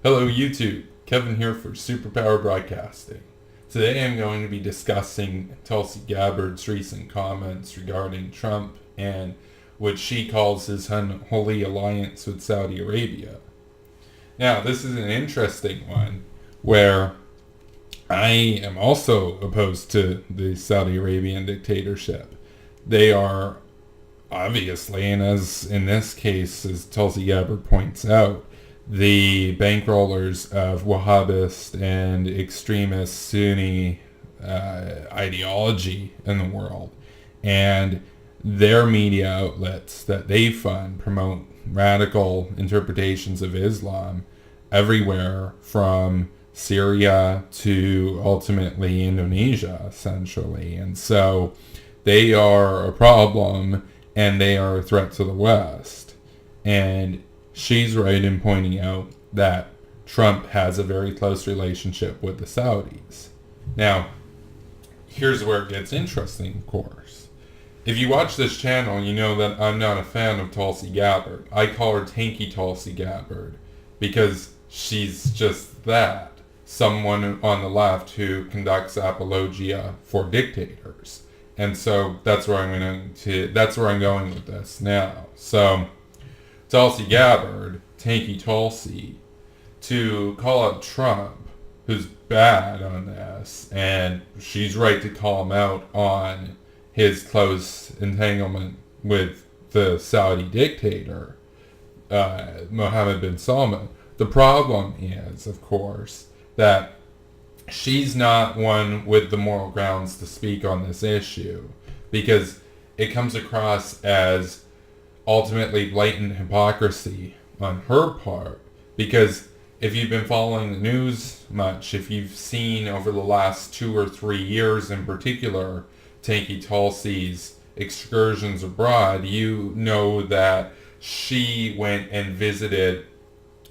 Hello YouTube, Kevin here for Superpower Broadcasting. Today I'm going to be discussing Tulsi Gabbard's recent comments regarding Trump and what she calls his unholy alliance with Saudi Arabia. Now, this is an interesting one where I am also opposed to the Saudi Arabian dictatorship. They are obviously, and as in this case, as Tulsi Gabbard points out, the bankrollers of Wahhabist and extremist Sunni ideology in the world. And their media outlets that they fund promote radical interpretations of Islam everywhere from Syria to ultimately Indonesia, essentially. And so they are a problem and they are a threat to the West. And she's right in pointing out that Trump has a very close relationship with the Saudis. Now, here's where it gets interesting, of course. If you watch this channel, you know that I'm not a fan of Tulsi Gabbard. I call her Tanky Tulsi Gabbard because she's just that. Someone on the left who conducts apologia for dictators. And so that's where I'm going with this now. So Tulsi Gabbard, Tanky Tulsi, to call out Trump, who's bad on this, and she's right to call him out on his close entanglement with the Saudi dictator, Mohammed bin Salman. The problem is, of course, that she's not one with the moral grounds to speak on this issue, because it comes across as ultimately blatant hypocrisy on her part. Because if you've been following the news much, if you've seen over the last 2 or 3 years in particular Tanky Tulsi's excursions abroad, you know that she went and visited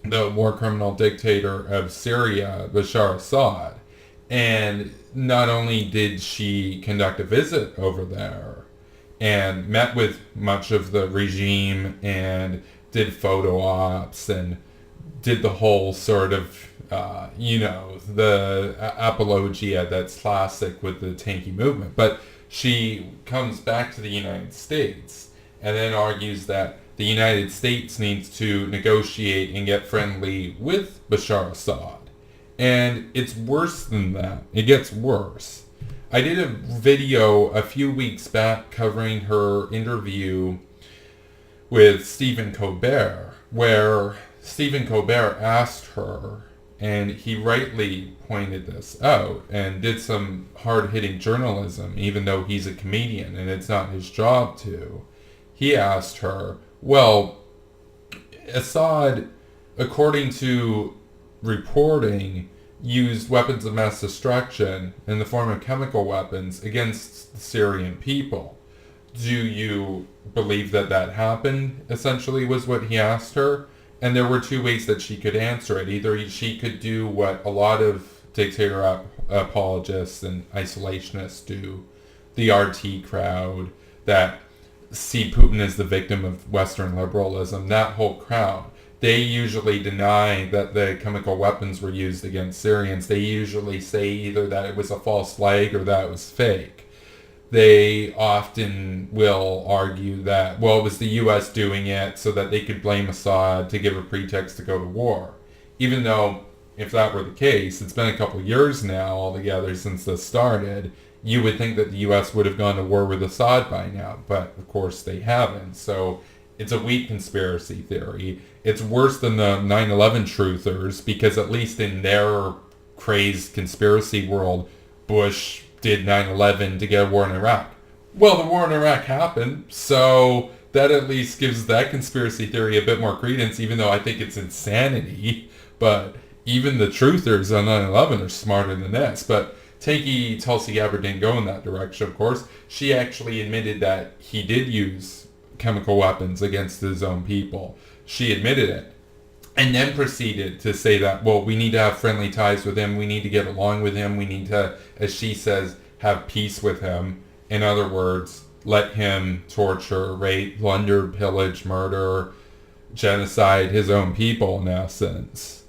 the war criminal dictator of Syria, Bashar Assad. And not only did she conduct a visit over there and met with much of the regime and did photo ops and did the whole sort of, the apologia that's classic with the Tanky movement. But she comes back to the United States and then argues that the United States needs to negotiate and get friendly with Bashar Assad. And it's worse than that. It gets worse. I did a video a few weeks back covering her interview with Stephen Colbert, where Stephen Colbert asked her, and he rightly pointed this out and did some hard-hitting journalism, even though he's a comedian and it's not his job to. He asked her, well, Assad, according to reporting, used weapons of mass destruction in the form of chemical weapons against the Syrian people. Do you believe that that happened, essentially, was what he asked her? And there were two ways that she could answer it. Either she could do what a lot of dictator apologists and isolationists do, the RT crowd, that see Putin as the victim of Western liberalism, that whole crowd. They usually deny that the chemical weapons were used against Syrians. They usually say either that it was a false flag or that it was fake. They often will argue that, well, it was the U.S. doing it so that they could blame Assad to give a pretext to go to war. Even though, if that were the case, it's been a couple years now altogether since this started, you would think that the U.S. would have gone to war with Assad by now, but of course they haven't. So it's a weak conspiracy theory. It's worse than the 9/11 truthers, because at least in their crazed conspiracy world, Bush did 9/11 to get a war in Iraq. Well, the war in Iraq happened, so that at least gives that conspiracy theory a bit more credence, even though I think it's insanity. But even the truthers on 9/11 are smarter than this. But Tanky Tulsi Gabbard didn't go in that direction, of course. She actually admitted that he did use chemical weapons against his own people. She admitted it. And then proceeded to say that, well, we need to have friendly ties with him. We need to get along with him. We need to, as she says, have peace with him. In other words, let him torture, rape, plunder, pillage, murder, genocide his own people, in essence.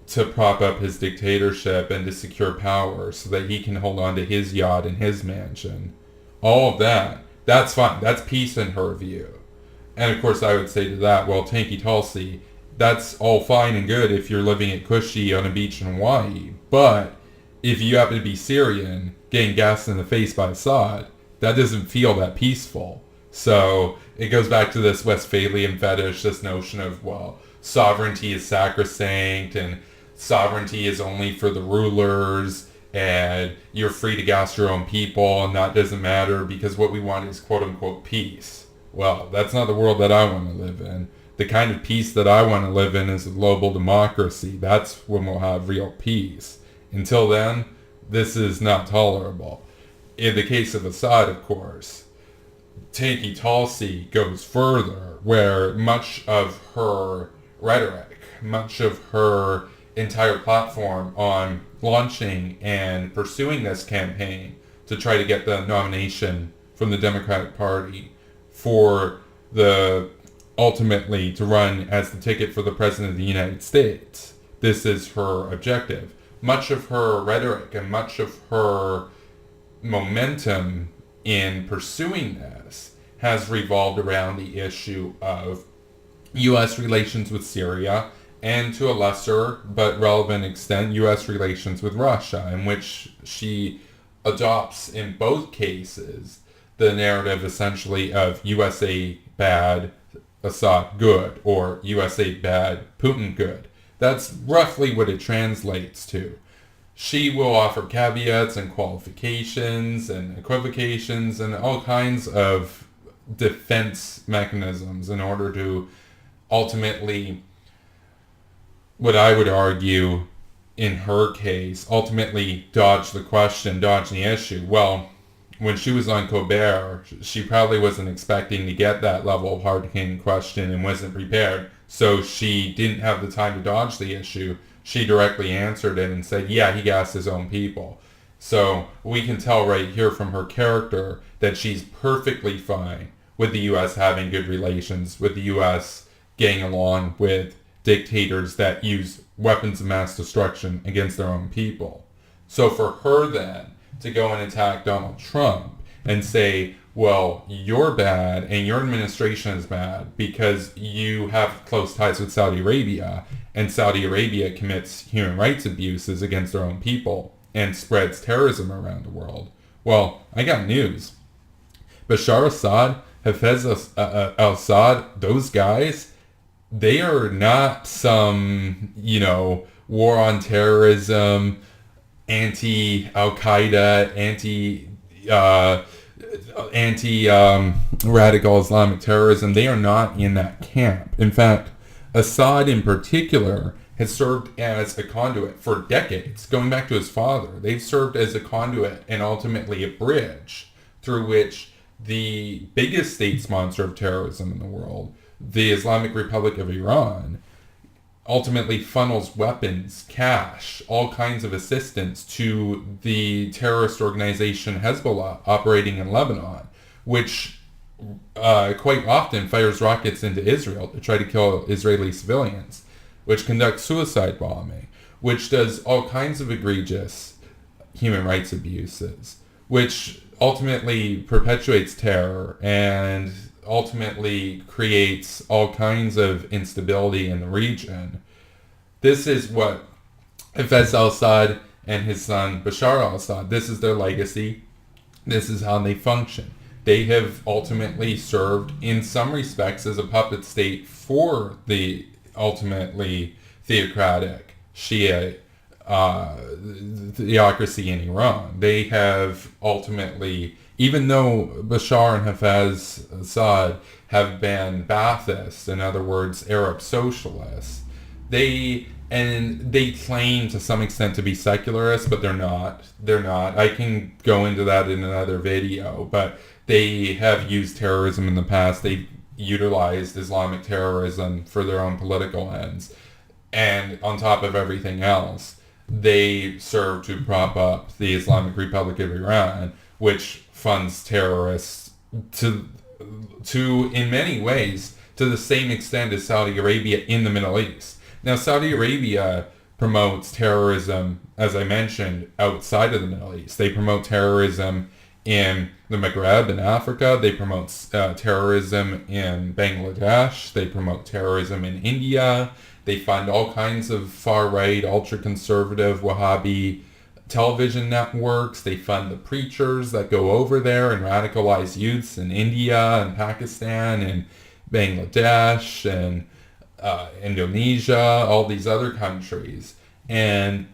to prop up his dictatorship and to secure power so that he can hold on to his yacht and his mansion. All of that, that's fine. That's peace in her view. And of course I would say to that, well, Tanky Tulsi, that's all fine and good if you're living at Cushy on a beach in Hawaii. But if you happen to be Syrian, getting gassed in the face by Assad, that doesn't feel that peaceful. So it goes back to this Westphalian fetish, this notion of, well, sovereignty is sacrosanct and sovereignty is only for the rulers and you're free to gas your own people and that doesn't matter because what we want is quote-unquote peace. Well, that's not the world that I want to live in. The kind of peace that I want to live in is a global democracy. That's when we'll have real peace. Until then, this is not tolerable. In the case of Assad, of course, Tanky Tulsi goes further, where much of her rhetoric, much of her entire platform on launching and pursuing this campaign to try to get the nomination from the Democratic Party for the ultimately to run as the ticket for the President of the United States. This is her objective. Much of her rhetoric and much of her momentum in pursuing this has revolved around the issue of U.S. relations with Syria and to a lesser but relevant extent U.S. relations with Russia, in which she adopts in both cases the narrative essentially of USA bad, Assad good, or USA bad, Putin good. That's roughly what it translates to. She will offer caveats and qualifications and equivocations and all kinds of defense mechanisms in order to ultimately, what I would argue in her case, ultimately dodge the question, dodge the issue. Well, when she was on Colbert, she probably wasn't expecting to get that level of hard-hitting question and wasn't prepared. So she didn't have the time to dodge the issue. She directly answered it and said, yeah, he gassed his own people. So we can tell right here from her character that she's perfectly fine with the U.S. having good relations, with the U.S. getting along with dictators that use weapons of mass destruction against their own people. So for her then to go and attack Donald Trump and say, well, you're bad and your administration is bad because you have close ties with Saudi Arabia and Saudi Arabia commits human rights abuses against their own people and spreads terrorism around the world. Well, I got news. Bashar Assad, Hafez al-Assad, those guys, they are not some, war on terrorism, anti-Al-Qaeda, anti-radical Islamic terrorism. They are not in that camp. In fact, Assad in particular has served as a conduit for decades, going back to his father. They've served as a conduit and ultimately a bridge through which the biggest state sponsor of terrorism in the world, the Islamic Republic of Iran, ultimately funnels weapons, cash, all kinds of assistance to the terrorist organization Hezbollah operating in Lebanon, which quite often fires rockets into Israel to try to kill Israeli civilians, which conducts suicide bombing, which does all kinds of egregious human rights abuses, which ultimately perpetuates terror and ultimately creates all kinds of instability in the region. This is what Hafez al-Assad and his son Bashar al-Assad, this is their legacy. This is how they function. They have ultimately served in some respects as a puppet state for the ultimately theocratic Shia theocracy in Iran. They have ultimately, even though Bashar and Hafez Assad have been Baathists, in other words, Arab socialists, they claim to some extent to be secularists, but they're not. They're not. I can go into that in another video, but they have used terrorism in the past. They've utilized Islamic terrorism for their own political ends. And on top of everything else, they serve to prop up the Islamic Republic of Iran, which funds terrorists to in many ways to the same extent as Saudi Arabia in the Middle East. Now, Saudi Arabia promotes terrorism, as I mentioned, outside of the Middle East. They promote terrorism in the Maghreb in Africa. They promote terrorism in Bangladesh. They promote terrorism in India. They fund all kinds of far-right, ultra-conservative, Wahhabi television networks. They fund the preachers that go over there and radicalize youths in India and Pakistan and Bangladesh and Indonesia, all these other countries. And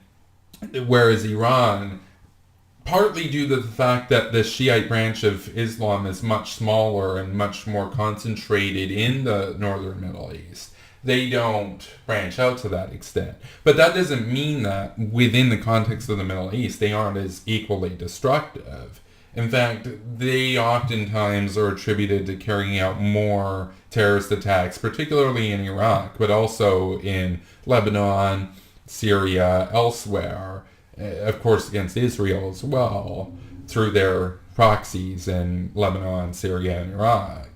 whereas Iran, partly due to the fact that the Shiite branch of Islam is much smaller and much more concentrated in the northern Middle East, they don't branch out to that extent. But that doesn't mean that within the context of the Middle East, they aren't as equally destructive. In fact, they oftentimes are attributed to carrying out more terrorist attacks, particularly in Iraq, but also in Lebanon, Syria, elsewhere, of course against Israel as well, through their proxies in Lebanon, Syria, and Iraq.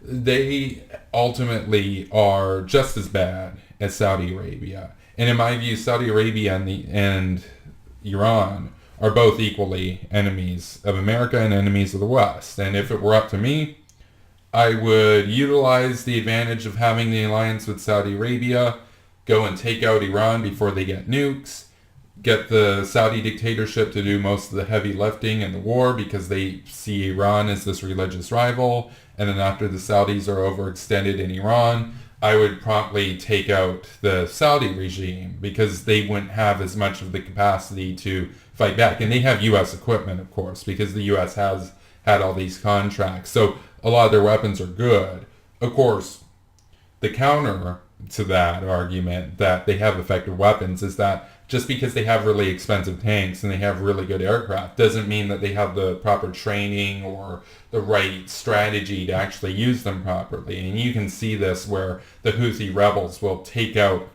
They ultimately are just as bad as Saudi Arabia. And in my view, Saudi Arabia and Iran are both equally enemies of America and enemies of the West. And if it were up to me, I would utilize the advantage of having the alliance with Saudi Arabia, go and take out Iran before they get nukes, get the Saudi dictatorship to do most of the heavy lifting in the war because they see Iran as this religious rival, and then after the Saudis are overextended in Iran, I would promptly take out the Saudi regime because they wouldn't have as much of the capacity to fight back. And they have U.S. equipment, of course, because the U.S. has had all these contracts. So a lot of their weapons are good. Of course, the counter to that argument that they have effective weapons is that just because they have really expensive tanks and they have really good aircraft doesn't mean that they have the proper training or the right strategy to actually use them properly. And you can see this where the Houthi rebels will take out,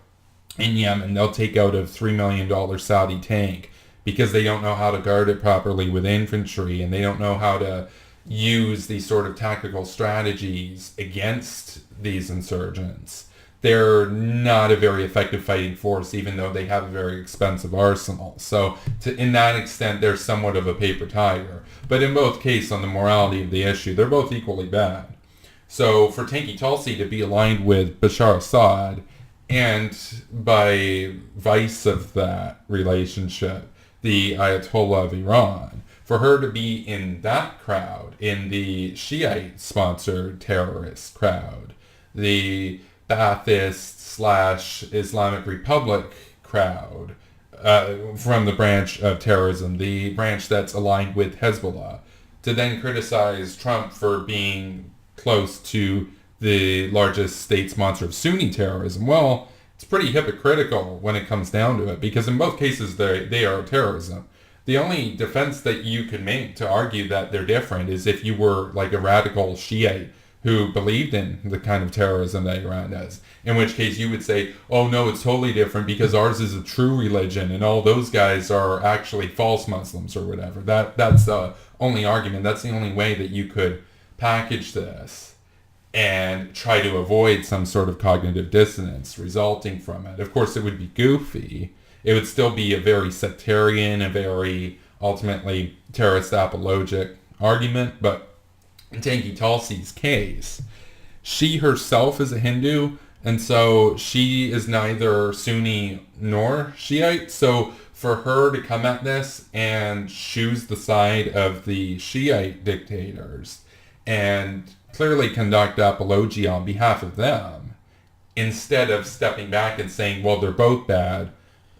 in Yemen, they'll take out a $3 million Saudi tank because they don't know how to guard it properly with infantry, and they don't know how to use these sort of tactical strategies against these insurgents. They're not a very effective fighting force, even though they have a very expensive arsenal. So in that extent, they're somewhat of a paper tiger. But in both cases, on the morality of the issue, they're both equally bad. So for Tanky Tulsi to be aligned with Bashar Assad, and by vice of that relationship, the Ayatollah of Iran, for her to be in that crowd, in the Shiite-sponsored terrorist crowd, the Ba'athist/Islamic Republic crowd, from the branch of terrorism, the branch that's aligned with Hezbollah, to then criticize Trump for being close to the largest state sponsor of Sunni terrorism. Well, it's pretty hypocritical when it comes down to it, because in both cases they are terrorism. The only defense that you could make to argue that they're different is if you were like a radical Shiite who believed in the kind of terrorism that Iran does. In which case you would say, oh no, it's totally different because ours is a true religion and all those guys are actually false Muslims or whatever. That's the only argument. That's the only way that you could package this and try to avoid some sort of cognitive dissonance resulting from it. Of course, it would be goofy. It would still be a very sectarian, a very ultimately terrorist apologetic argument, but in Tanky Tulsi's case, she herself is a Hindu, and so she is neither Sunni nor Shiite. So for her to come at this and choose the side of the Shiite dictators and clearly conduct apology on behalf of them, instead of stepping back and saying, well, they're both bad,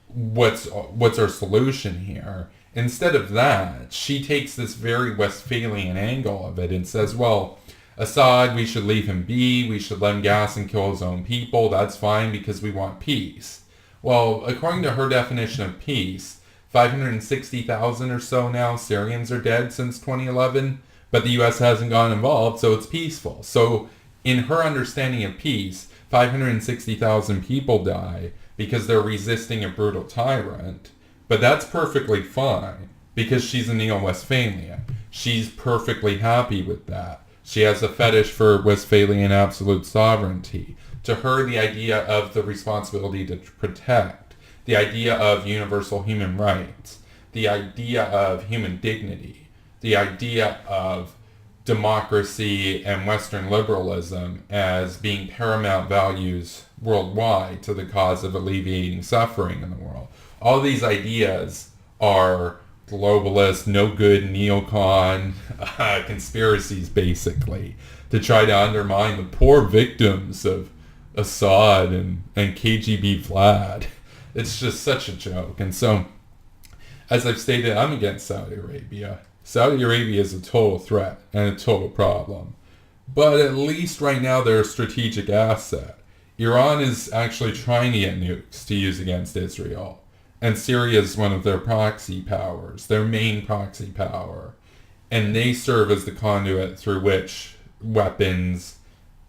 what's our solution here? Instead of that, she takes this very Westphalian angle of it and says, well, Assad, we should leave him be, we should let him gas and kill his own people, that's fine because we want peace. Well, according to her definition of peace, 560,000 or so now Syrians are dead since 2011, but the U.S. hasn't gotten involved, so it's peaceful. So in her understanding of peace, 560,000 people die because they're resisting a brutal tyrant. But that's perfectly fine because she's a Neo-Westphalian. She's perfectly happy with that. She has a fetish for Westphalian absolute sovereignty. To her, the idea of the responsibility to protect, the idea of universal human rights, the idea of human dignity, the idea of democracy and Western liberalism as being paramount values worldwide to the cause of alleviating suffering in the world. All these ideas are globalist, no-good neocon conspiracies, basically, to try to undermine the poor victims of Assad and KGB Vlad. It's just such a joke. And so, as I've stated, I'm against Saudi Arabia. Saudi Arabia is a total threat and a total problem. But at least right now they're a strategic asset. Iran is actually trying to get nukes to use against Israel. And Syria is one of their proxy powers, their main proxy power. And they serve as the conduit through which weapons,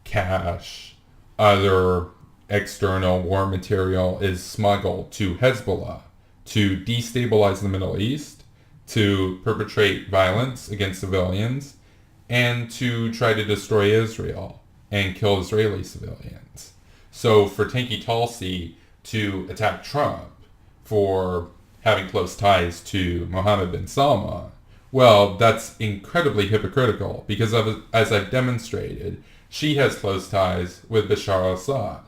cash, other external war material is smuggled to Hezbollah to destabilize the Middle East, to perpetrate violence against civilians, and to try to destroy Israel and kill Israeli civilians. So for Tanky Tulsi to attack Trump for having close ties to Mohammed bin Salman, well, that's incredibly hypocritical because, as I've demonstrated, she has close ties with Bashar al-Assad.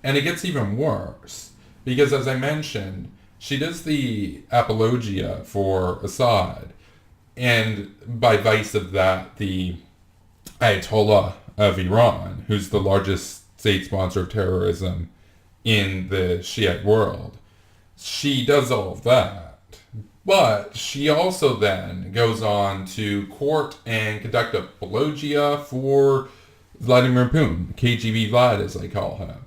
And it gets even worse because, as I mentioned, she does the apologia for Assad, and by vice of that, the Ayatollah of Iran, who's the largest state sponsor of terrorism in the Shiite world, she does all of that. But she also then goes on to court and conduct a apologia for Vladimir Putin, KGB Vlad as I call him.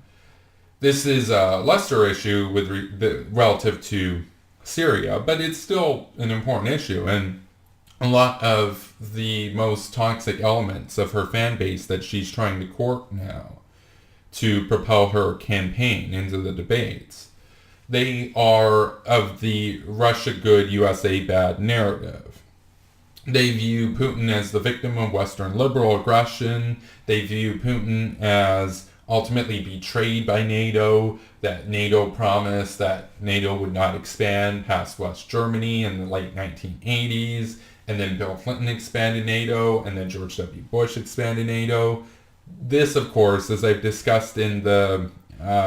This is a lesser issue with relative to Syria, but it's still an important issue, and a lot of the most toxic elements of her fan base that she's trying to court now to propel her campaign into the debates, they are of the Russia good, USA bad narrative. They view Putin as the victim of Western liberal aggression. They view Putin as ultimately betrayed by NATO, that NATO promised that NATO would not expand past West Germany in the late 1980s, and then Bill Clinton expanded NATO, and then George W. Bush expanded NATO. This, of course, as I've discussed in the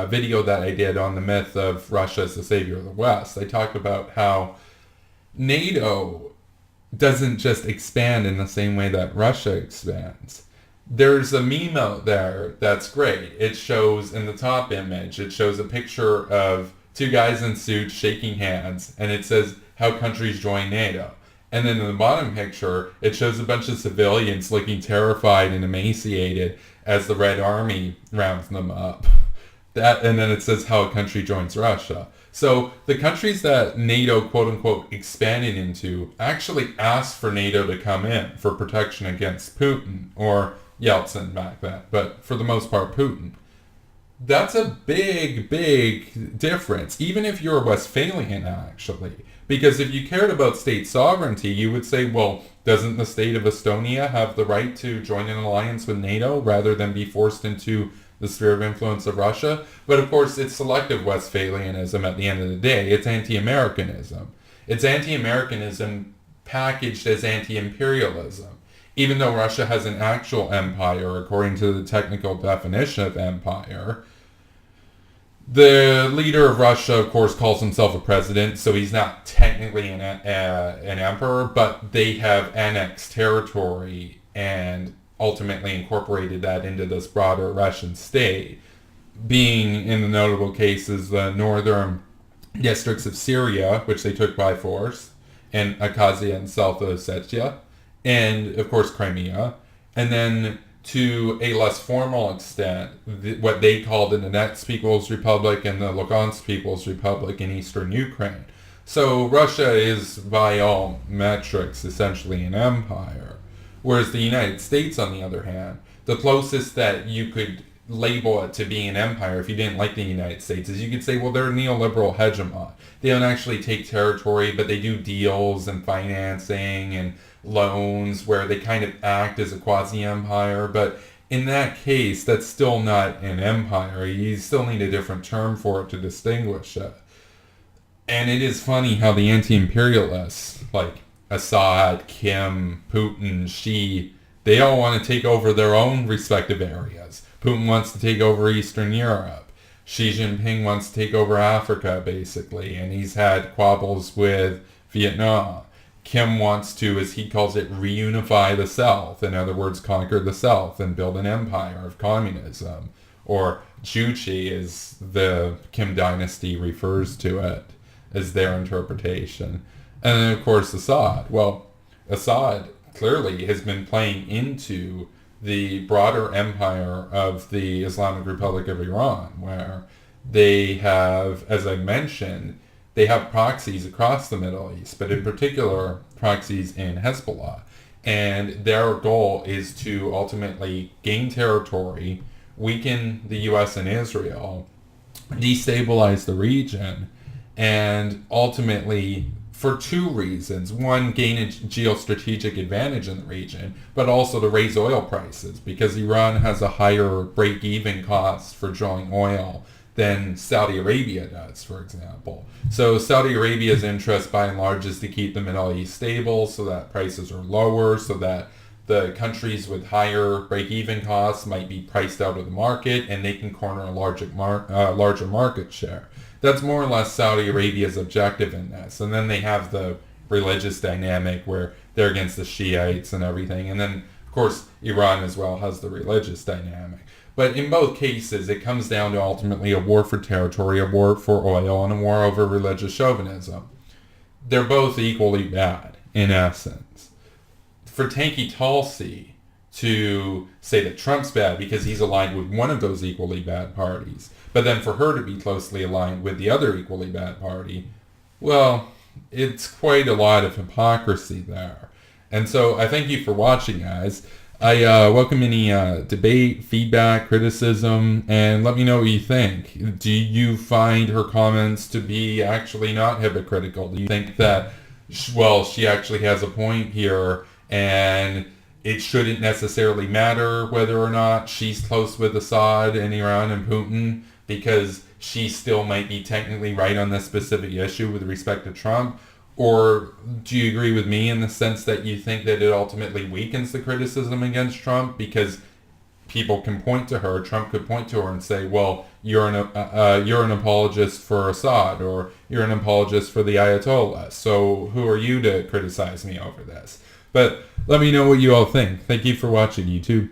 video that I did on the myth of Russia as the savior of the West, I talked about how NATO doesn't just expand in the same way that Russia expands. There's a meme out there that's great. It shows, in the top image, it shows a picture of two guys in suits shaking hands, and it says, how countries join NATO. And then in the bottom picture, it shows a bunch of civilians looking terrified and emaciated as the Red Army rounds them up. And then it says how a country joins Russia. So the countries that NATO, quote-unquote, expanded into actually asked for NATO to come in for protection against Putin, or Yeltsin back then, but for the most part, Putin. That's a big, big difference, even if you're a Westphalian, actually. Because if you cared about state sovereignty, you would say, well, doesn't the state of Estonia have the right to join an alliance with NATO rather than be forced into the sphere of influence of Russia? But of course, it's selective Westphalianism at the end of the day. It's anti-Americanism. It's anti-Americanism packaged as anti-imperialism. Even though Russia has an actual empire, according to the technical definition of empire, the leader of Russia, of course, calls himself a president, so he's not technically an emperor, but they have annexed territory and ultimately incorporated that into this broader Russian state, being, in the notable cases, the northern districts of Syria, which they took by force, and Abkhazia and South Ossetia, and, of course, Crimea, and then to a less formal extent, what they called the Donetsk People's Republic and the Lugansk People's Republic in eastern Ukraine. So Russia is, by all metrics, essentially an empire. Whereas the United States, on the other hand, the closest that you could label it to being an empire, if you didn't like the United States, is you could say, well, they're a neoliberal hegemon. They don't actually take territory, but they do deals and financing and loans where they kind of act as a quasi-empire. But in that case, that's still not an empire. You still need a different term for it to distinguish it. And it is funny how the anti-imperialists, like Assad, Kim, Putin, Xi, they all want to take over their own respective areas. Putin wants to take over Eastern Europe. Xi Jinping wants to take over Africa, basically, and he's had squabbles with Vietnam. Kim wants to, as he calls it, reunify the South. In other words, conquer the South and build an empire of communism. Or Juche, as the Kim dynasty refers to it, as their interpretation. And then, of course, Assad. Well, Assad clearly has been playing into the broader empire of the Islamic Republic of Iran, where they have, as I mentioned, they have proxies across the Middle East, but in particular, proxies in Hezbollah. And their goal is to ultimately gain territory, weaken the U.S. and Israel, destabilize the region, and ultimately, for two reasons. One, gain a geostrategic advantage in the region, but also to raise oil prices, because Iran has a higher break-even cost for drilling oil than Saudi Arabia does, for example. So Saudi Arabia's interest, by and large, is to keep the Middle East stable so that prices are lower, so that the countries with higher break-even costs might be priced out of the market, and they can corner a larger market share. That's more or less Saudi Arabia's objective in this. And then they have the religious dynamic where they're against the Shiites and everything. And then, of course, Iran as well has the religious dynamic. But in both cases, it comes down to ultimately a war for territory, a war for oil, and a war over religious chauvinism. They're both equally bad, in essence. For Tanky Tulsi to say that Trump's bad because he's aligned with one of those equally bad parties, but then for her to be closely aligned with the other equally bad party, well, it's quite a lot of hypocrisy there. And so I thank you for watching, guys. I welcome any debate, feedback, criticism, and let me know what you think. Do you find her comments to be actually not hypocritical? Do you think that, well, she actually has a point here, and it shouldn't necessarily matter whether or not she's close with Assad and Iran and Putin, because she still might be technically right on this specific issue with respect to Trump? Or do you agree with me in the sense that you think that it ultimately weakens the criticism against Trump because people can point to her, Trump could point to her and say, well, you're an apologist for Assad, or you're an apologist for the Ayatollah, so who are you to criticize me over this? But let me know what you all think. Thank you for watching, YouTube.